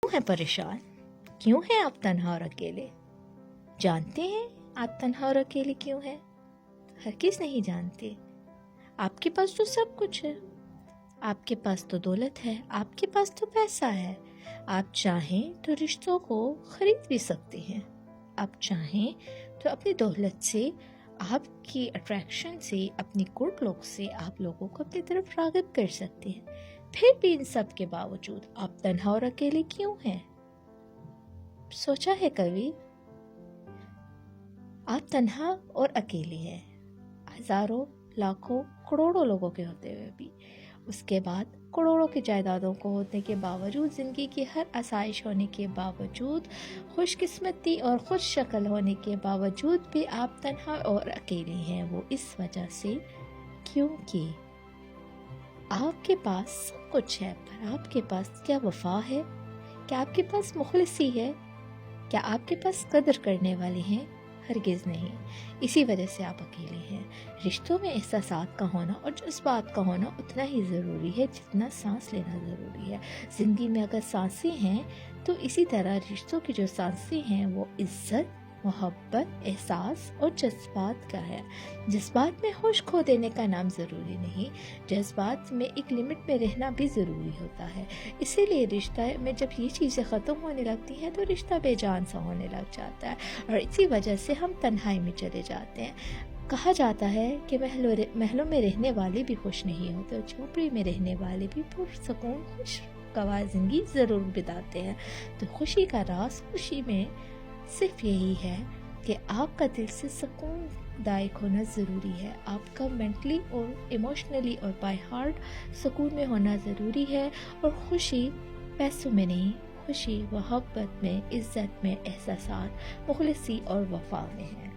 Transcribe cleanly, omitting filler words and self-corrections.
کیوں ہیں پریشان؟ کیوں ہیں آپ تنہا اور اکیلے؟ جانتے ہیں آپ تنہا اور اکیلے کیوں ہیں؟ ہرگز نہیں جانتے۔ آپ کے پاس تو سب کچھ ہے، آپ کے پاس تو دولت ہے، آپ کے پاس تو پیسہ ہے، آپ چاہیں تو رشتوں کو خرید بھی سکتے ہیں، آپ چاہیں تو اپنی دولت سے، آپ کی اٹریکشن سے، اپنی گڈ لک سے آپ لوگوں کو اپنی طرف راغب کر سکتے ہیں۔ پھر بھی ان سب کے باوجود آپ تنہا اور اکیلے کیوں ہیں؟ سوچا ہے کبھی؟ آپ تنہا اور اکیلے ہیں، ہزاروں، لاکھوں، کروڑوں لوگوں کے ہوتے ہوئے بھی، اس کے بعد کروڑوں کی جائیدادوں کو ہونے کے باوجود، زندگی کی ہر آسائش ہونے کے باوجود، خوش قسمتی اور خوش شکل ہونے کے باوجود بھی آپ تنہا اور اکیلے ہیں۔ وہ اس وجہ سے کیونکہ آپ کے پاس سب کچھ ہے، پر آپ کے پاس کیا وفا ہے؟ کیا آپ کے پاس مخلصی ہے؟ کیا آپ کے پاس قدر کرنے والے ہیں؟ ہرگز نہیں۔ اسی وجہ سے آپ اکیلے ہیں۔ رشتوں میں احساسات کا ہونا اور جذبات کا ہونا اتنا ہی ضروری ہے جتنا سانس لینا ضروری ہے۔ زندگی میں اگر سانسیں ہیں تو اسی طرح رشتوں کی جو سانسیں ہیں وہ عزت، محبت، احساس اور جذبات کا ہے۔ جذبات میں ہوش کھو دینے کا نام ضروری نہیں، جذبات میں ایک لمٹ میں رہنا بھی ضروری ہوتا ہے۔ اسی لیے رشتہ میں جب یہ چیزیں ختم ہونے لگتی ہیں تو رشتہ بے جان سا ہونے لگ جاتا ہے، اور اسی وجہ سے ہم تنہائی میں چلے جاتے ہیں۔ کہا جاتا ہے کہ محلوں میں رہنے والے بھی خوش نہیں ہوتے، اور جھوپڑی میں رہنے والے بھی پرسکون خوشگوار زندگی ضرور بتاتے ہیں۔ تو خوشی کا راز خوشی میں صرف یہی ہے کہ آپ کا دل سے سکون دائق ہونا ضروری ہے، آپ کا مینٹلی اور ایموشنلی اور بائی ہارٹ سکون میں ہونا ضروری ہے، اور خوشی پیسوں میں نہیں، خوشی محبت میں، عزت میں، احساسات، مخلصی اور وفا میں ہے۔